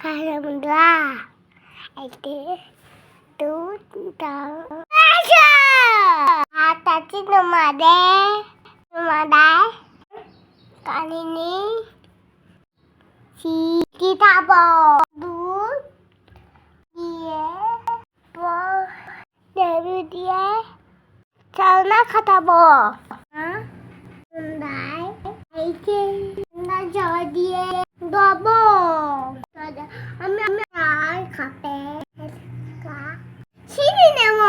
Alhamdulillah. Itu tahu. Tadi nomade. Kali ini si kita bawa dulu dia dari dia sana kata bawa. Sundai. Itu nggak jadi double. আমি আর খাপে ছিঁড়ে নেব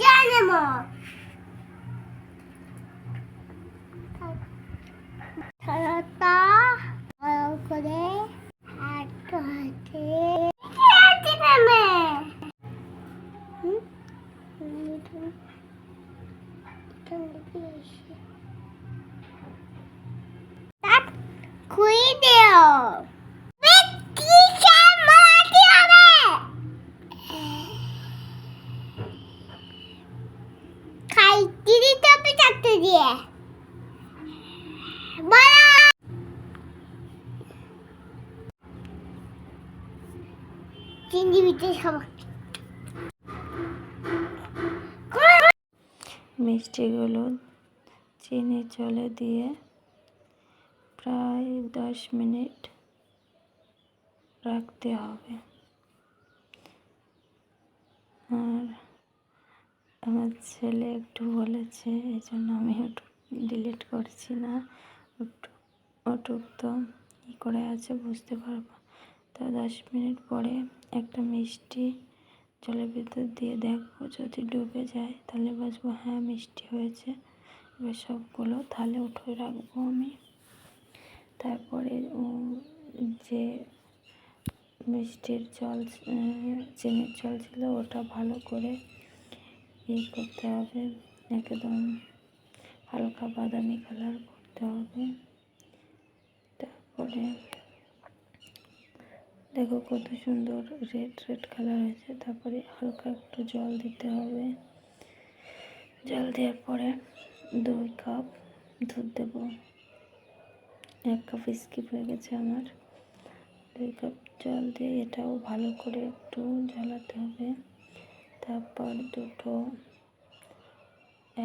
জানেব খেলাটা ভালো করে একটা হাতে নেবে খুই দিও খাই দিদি টপে চাটতে দিয়ে চিংড়ি মিটে খাবো মিষ্টিগুলো চিনি জলে দিয়ে প্রায় 10 মিনিট রাখতে হবে। আর আমার ছেলে একটু বলেছে, এই জন্য আমি ওটুক ডিলিট করছি না। ওটুক তো কী করে আছে বুঝতে পারবো। তা 10 মিনিট পরে একটা মিষ্টি জলের ভিতর দিয়ে দেখবো, যদি ডুবে যায় তাহলে বুঝবো হ্যাঁ মিষ্টি হয়েছে। এবার সবগুলো থালে উঠে রাখবো আমি। তারপরে যে মিষ্টির জল চিনির জল ছিল ওটা ভালো করে করতে হবে, একদম হালকা বাদামি কালার করতে হবে। তারপরে দেখো কত সুন্দর রেড কালার হয়েছে। তারপরে হালকা একটু জল দিতে হবে। জল দেওয়ার পরে 2 কাপ দুধ দেবো। 1 কাপ স্কিপ হয়ে গেছে আমার। 2 কাপ জল দিয়ে এটাও ভালো করে একটু জ্বালাতে হবে। তারপর 2টো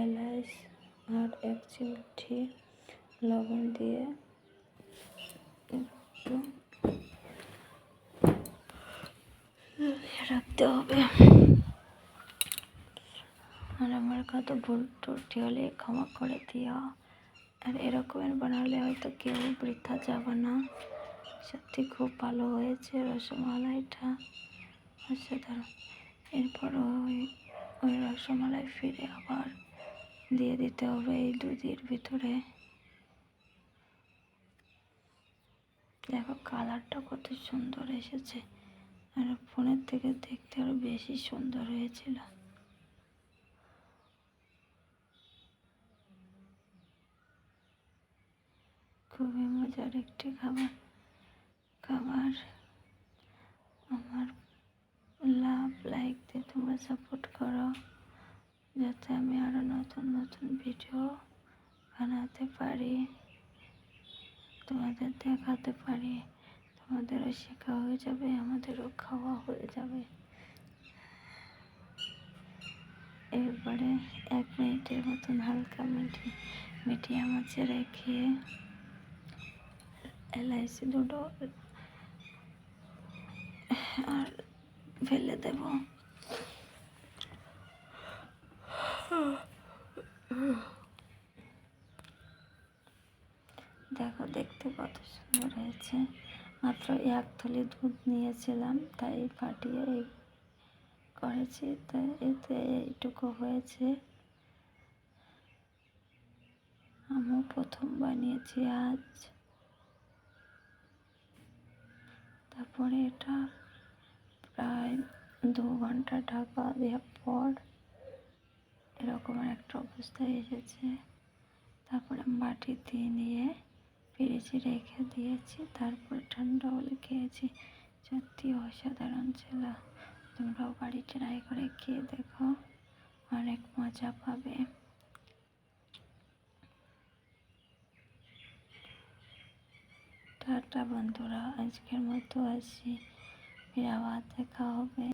এলাচ আর 1 চিমটি লবণ দিয়ে একটু রাখতে হবে। আর আমার কত ভুল ত্রুটি হলে ক্ষমা করে দিও। আর এরকমের বানালে হয়তো কেউ বৃথা যাবে না। সত্যি খুব ভালো হয়েছে রসমালাইটা, অসাধারণ। এরপর ওই রসমালাই ফিরে আবার দিয়ে দিতে হবে এই দুধের ভিতরে। দেখো কালারটা কত সুন্দর এসেছে, আর ফোনের থেকে দেখতে আরো বেশি সুন্দর হয়েছিল। খুবই মজার একটি খাবার। আমার লাইক দিয়ে তোমরা সাপোর্ট করো, যাতে আমি আরো নতুন নতুন ভিডিও বানাতে পারি, তোমাদের দেখাতে পারি। তোমাদেরও শেখা হয়ে যাবে, আমাদেরও খাওয়া হয়ে যাবে। এরপরে 1 মিনিটের মতন হালকা মিডিয়াম আঁচে রেখে এলাইচি দুটো আর ফেলে দেব। দেখো দেখতে কত সুন্দর হয়েছে। মাত্র 1 থলি দুধ নিয়েছিলাম, তাই ফাটিয়ে করেছি, তাই এতে এইটুকু হয়েছে। আমি প্রথম বানিয়েছি আজ। তারপরে এটা প্রায় 2 ঘন্টা ঢাকা দেওয়ার পর এরকম একটা অবস্থায় এসেছে। তারপরে বাটিতে নিয়ে ফ্রিজে রেখে দিয়েছি, তারপরে ঠান্ডা হলে খেয়েছি। সত্যি অসাধারণ ছিল। তোমরাও বাড়ি ট্রাই করে খেয়ে দেখো, অনেক মজা পাবে। টাটা বন্ধুরা, আজকের মতো আসি, ফির আবার দেখা হবে।